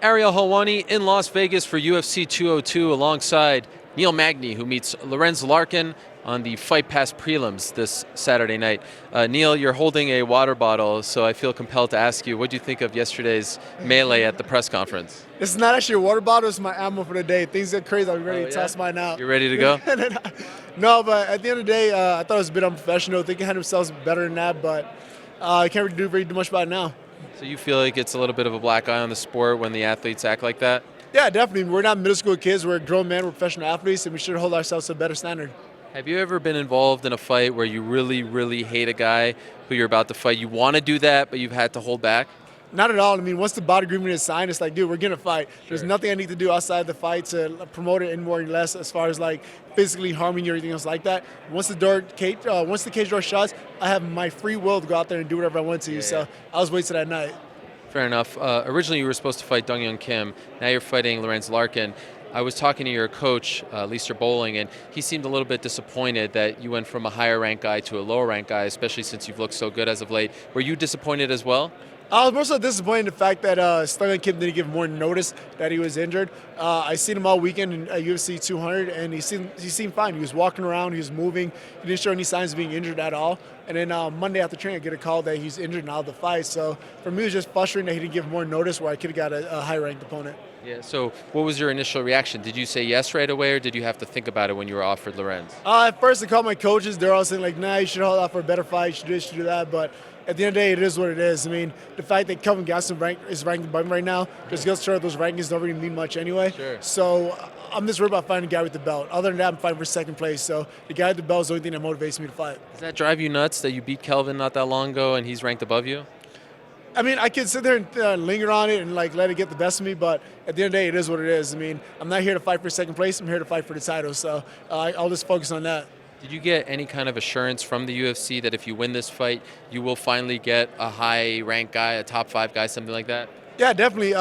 Ariel Helwani in Las Vegas for UFC 202 alongside Neil Magny, who meets Lorenz Larkin on the Fight Pass prelims this Saturday night. Neil, you're holding a water bottle, so I feel compelled to ask you, what do you think of yesterday's melee at the press conference? This is not actually a water bottle, it's my ammo for the day. Things get crazy, I'm ready to toss mine out. You're ready to go? No, but at the end of the day, I thought it was a bit unprofessional. They can handle themselves better than that, but I can't really do much about it now. So you feel like it's a little bit of a black eye on the sport when the athletes act like that? Yeah, definitely. We're not middle school kids. We're grown men. We're professional athletes, and we should hold ourselves to a better standard. Have you ever been involved in a fight where you really, really hate a guy who you're about to fight? You want to do that, but you've had to hold back? Not at all. I mean, once the body agreement is signed, it's like, dude, we're going to fight. Sure. There's nothing I need to do outside the fight to promote it any more or less as far as like physically harming you or anything else like that. Once the cage door shuts, I have my free will to go out there and do whatever I want to. So I was waiting till that night. Fair enough. Originally, you were supposed to fight Dong-Hyun Kim. Now you're fighting Lorenz Larkin. I was talking to your coach, Lester Bowling, and he seemed a little bit disappointed that you went from a higher-ranked guy to a lower-ranked guy, especially since you've looked so good as of late. Were you disappointed as well? I was more so disappointed in the fact that Dong-Hyun Kim didn't give more notice that he was injured. I seen him all weekend at UFC 200, and he seemed fine. He was walking around, he was moving. He didn't show any signs of being injured at all. And then Monday after training, I get a call that he's injured and out of the fight. So for me, it was just frustrating that he didn't give more notice where I could have got a high-ranked opponent. Yeah, so what was your initial reaction? Did you say yes right away, or did you have to think about it when you were offered Lorenz? At first, I called my coaches. They're all saying, like, nah, you should hold out for a better fight. You should do this, you should do that. But at the end of the day, it is what it is. I mean, the fact that Kelvin Gaston is ranked above him right now just goes to show those rankings don't really mean much anyway. Sure. So I'm just worried about finding a guy with the belt. Other than that, I'm fighting for second place. So the guy with the belt is the only thing that motivates me to fight. Does that drive you nuts that you beat Kelvin not that long ago and he's ranked above you? I mean, I could sit there and linger on it and like let it get the best of me, but at the end of the day, it is what it is. I mean, I'm not here to fight for second place. I'm here to fight for the title. So I'll just focus on that. Did you get any kind of assurance from the UFC that if you win this fight, you will finally get a high-ranked guy, a top 5 guy, something like that? Yeah, definitely.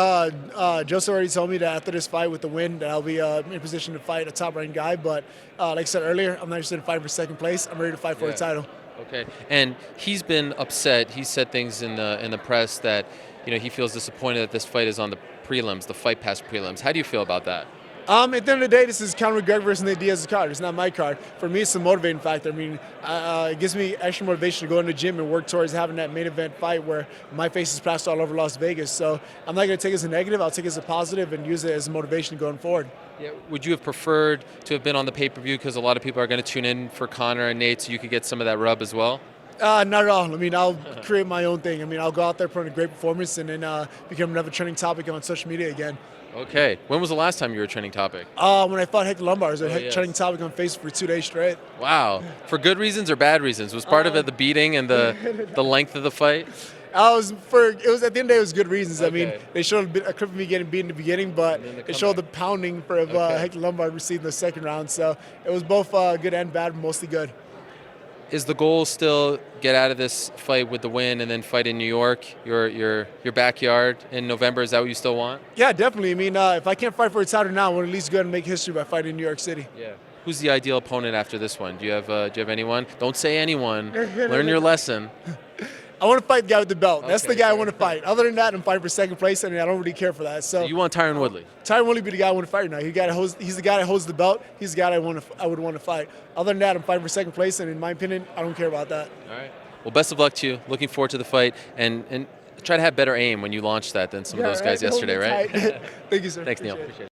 Joseph already told me that after this fight with the win, that I'll be in position to fight a top-ranked guy. But like I said earlier, I'm not interested in fighting for second place. I'm ready to fight for a title. Okay, and he's been upset. He said things in the press that he feels disappointed that this fight is on the prelims, the Fight Pass prelims. How do you feel about that? At the end of the day, this is Conor McGregor versus Nate Diaz's card. It's not my card. For me, it's a motivating factor. I mean, it gives me extra motivation to go in the gym and work towards having that main event fight where my face is plastered all over Las Vegas. So I'm not going to take it as a negative. I'll take it as a positive and use it as a motivation going forward. Yeah. Would you have preferred to have been on the pay-per-view because a lot of people are going to tune in for Conor and Nate so you could get some of that rub as well? Not at all. I mean, I'll create my own thing. I mean, I'll go out there, put on a great performance, and then become another trending topic on social media again. Okay. When was the last time you were a trending topic? When I fought Hector Lombard, I was a trending topic on Facebook for 2 days straight. Wow. For good reasons or bad reasons? Was part of it the beating and the length of the fight? It was at the end of the day, it was good reasons. Okay. I mean, they showed a clip of me getting beat in the beginning, but it showed the pounding for Hector Lombard received in the second round. So it was both good and bad, mostly good. Is the goal still get out of this fight with the win and then fight in New York, your backyard in November? Is that what you still want? Yeah, definitely. I mean, if I can't fight for a title now, I want to at least go ahead and make history by fighting in New York City. Yeah. Who's the ideal opponent after this one? Do you have anyone? Don't say anyone. Learn your lesson. I want to fight the guy with the belt. That's the guy I want to fight. Other than that, I'm fighting for second place, and I don't really care for that. So you want Tyron Woodley? Tyron Woodley be the guy I want to fight right now. He's the guy that holds the belt. He's the guy I would want to fight. Other than that, I'm fighting for second place, and in my opinion, I don't care about that. All right. Well, best of luck to you. Looking forward to the fight, and try to have better aim when you launch that than some of those guys yesterday, right? Thank you, sir. Thanks, Neil. Appreciate it.